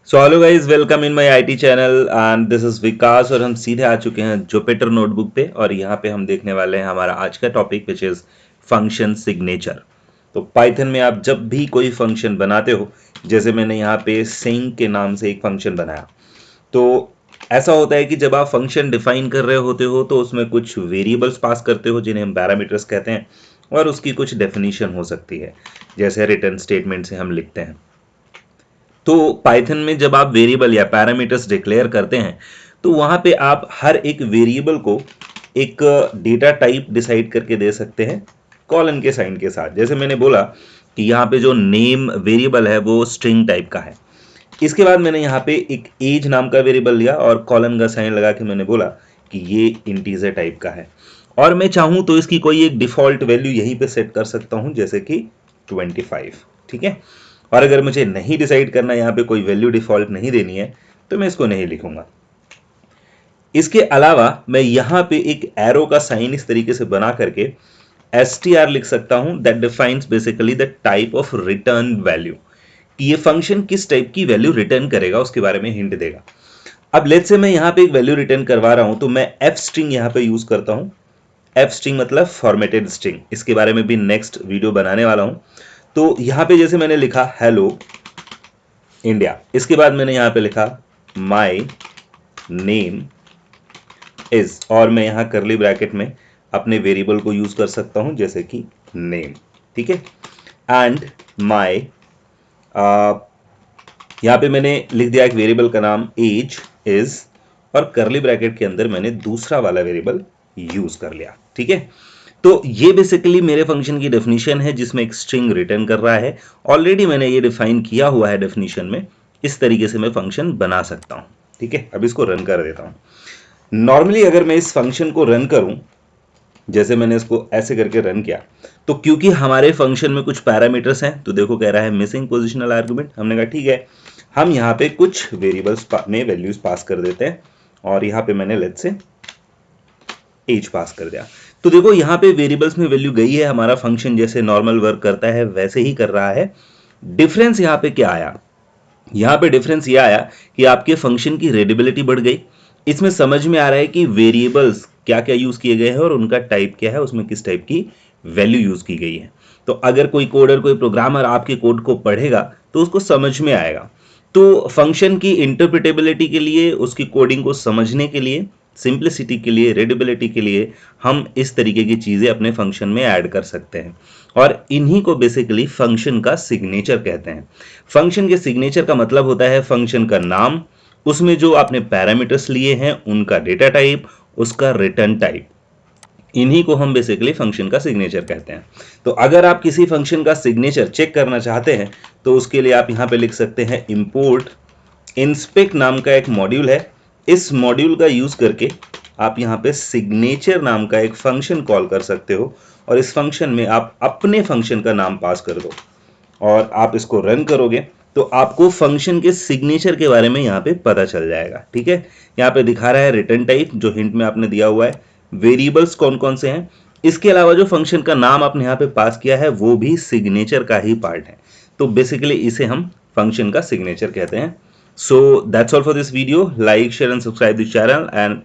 So hello guys, welcome in my IT channel and this is Vikas. और हम सीधे आ चुके हैं जुपिटर नोटबुक पे और यहाँ पे हम देखने वाले हैं हमारा आज का topic which is function signature. तो पाइथन में आप जब भी कोई फंक्शन बनाते हो, जैसे मैंने यहाँ पे सिंग के नाम से एक फंक्शन बनाया, तो ऐसा होता है कि जब आप फंक्शन डिफाइन कर रहे होते हो तो उसमें कुछ वेरिएबल्स पास करते हो जिन्हें हम पैरामीटर्स कहते हैं, और उसकी कुछ डेफिनेशन हो सकती है, जैसे रिटर्न स्टेटमेंट से हम लिखते हैं। तो पाइथन में जब आप वेरिएबल या पैरामीटर्स डिक्लेयर करते हैं तो वहां पे आप हर एक वेरिएबल को एक डेटा टाइप डिसाइड करके दे सकते हैं कॉलन के साइन के साथ। जैसे मैंने बोला कि यहाँ पे जो नेम वेरिएबल है वो स्ट्रिंग टाइप का है। इसके बाद मैंने यहाँ पे एक एज नाम का वेरिएबल लिया और कॉलन का साइन लगा के मैंने बोला कि ये इंटीजर टाइप का है, और मैं चाहूं तो इसकी कोई एक डिफॉल्ट वैल्यू यहीं पे सेट कर सकता हूं, जैसे कि 25। ठीक है। और अगर मुझे नहीं डिसाइड करना, यहाँ पे कोई वैल्यू डिफॉल्ट नहीं देनी है, तो मैं इसको नहीं लिखूंगा। इसके अलावा मैं यहाँ पे एक एरो का साइन इस तरीके से बना करके str लिख सकता हूं, that defines basically the type of return value. ये फंक्शन किस टाइप की वैल्यू रिटर्न करेगा उसके बारे में हिंट देगा। अब लेट्स से मैं यहाँ पे एक वैल्यू रिटर्न करवा रहा हूं, तो मैं एफ स्ट्रिंग यहाँ पे यूज करता हूं। एफ स्ट्रिंग मतलब फॉर्मेटेड स्ट्रिंग, इसके बारे में भी नेक्स्ट वीडियो बनाने वाला हूं। तो यहाँ पे जैसे मैंने लिखा हेलो इंडिया, इसके बाद मैंने यहाँ पे लिखा माई नेम इज, और मैं यहाँ करली ब्रैकेट में अपने वेरिएबल को यूज कर सकता हूं, जैसे कि नेम। ठीक है। एंड माई, यहाँ पे मैंने लिख दिया एक वेरिएबल का नाम एज इज, और करली ब्रैकेट के अंदर मैंने दूसरा वाला वेरिएबल यूज कर लिया। ठीक है। तो ये बेसिकली मेरे फंक्शन की डेफिनेशन है जिसमें एक स्ट्रिंग रिटर्न कर रहा है। ऑलरेडी मैंने ये डिफाइन किया हुआ है डेफिनेशन में, इस तरीके से मैं फंक्शन बना सकता हूं। ठीक है। अब इसको रन कर देता हूं। नॉर्मली अगर मैं इस फंक्शन को रन करूं, जैसे मैंने इसको ऐसे करके रन किया, तो क्योंकि हमारे फंक्शन में कुछ पैरामीटर्स हैं, तो देखो कह रहा है मिसिंग पोजिशनल आर्गुमेंट। हमने कहा ठीक है, हम यहाँ पे कुछ वेरिएबल्स में वैल्यूज पास कर देते हैं, और यहाँ पे मैंने लेट्स से एज पास कर दिया। तो देखो यहाँ पे वेरिएबल्स में वैल्यू गई है, हमारा फंक्शन जैसे नॉर्मल वर्क करता है वैसे ही कर रहा है। डिफरेंस यहाँ पे क्या आया? यहाँ पे डिफरेंस ये आया कि आपके फंक्शन की रीडेबिलिटी बढ़ गई। इसमें समझ में आ रहा है कि वेरिएबल्स क्या क्या यूज किए गए हैं और उनका टाइप क्या है, उसमें किस टाइप की वैल्यू यूज की गई है। तो अगर कोई कोडर, कोई प्रोग्रामर आपके कोड को पढ़ेगा तो उसको समझ में आएगा। तो फंक्शन की इंटरप्रिटेबिलिटी के लिए, उसकी कोडिंग को समझने के लिए, सिंप्लिसिटी के लिए, रीडेबिलिटी के लिए हम इस तरीके की चीजें अपने फंक्शन में ऐड कर सकते हैं, और इन्हीं को बेसिकली फंक्शन का सिग्नेचर कहते हैं। फंक्शन के सिग्नेचर का मतलब होता है फंक्शन का नाम, उसमें जो आपने पैरामीटर्स लिए हैं उनका डेटा टाइप, उसका रिटर्न टाइप, इन्हीं को हम बेसिकली फंक्शन का सिग्नेचर कहते हैं। तो अगर आप किसी फंक्शन का सिग्नेचर चेक करना चाहते हैं तो उसके लिए आप यहां पे लिख सकते हैं इंपोर्ट इंस्पेक्ट नाम का एक मॉड्यूल है। इस मॉड्यूल का यूज करके आप यहां पे सिग्नेचर नाम का एक फंक्शन कॉल कर सकते हो, और इस फंक्शन में आप अपने फंक्शन का नाम पास कर दो और आप इसको रन करोगे तो आपको फंक्शन के सिग्नेचर के बारे में यहाँ पे पता चल जाएगा। ठीक है। यहाँ पे दिखा रहा है रिटर्न टाइप, जो हिंट में आपने दिया हुआ है, वेरिएबल्स कौन कौन से हैं, इसके अलावा जो फंक्शन का नाम आपने यहाँ पे पास किया है वो भी सिग्नेचर का ही पार्ट है। तो बेसिकली इसे हम फंक्शन का सिग्नेचर कहते हैं। So that's all for this video. Like, share and subscribe this channel, and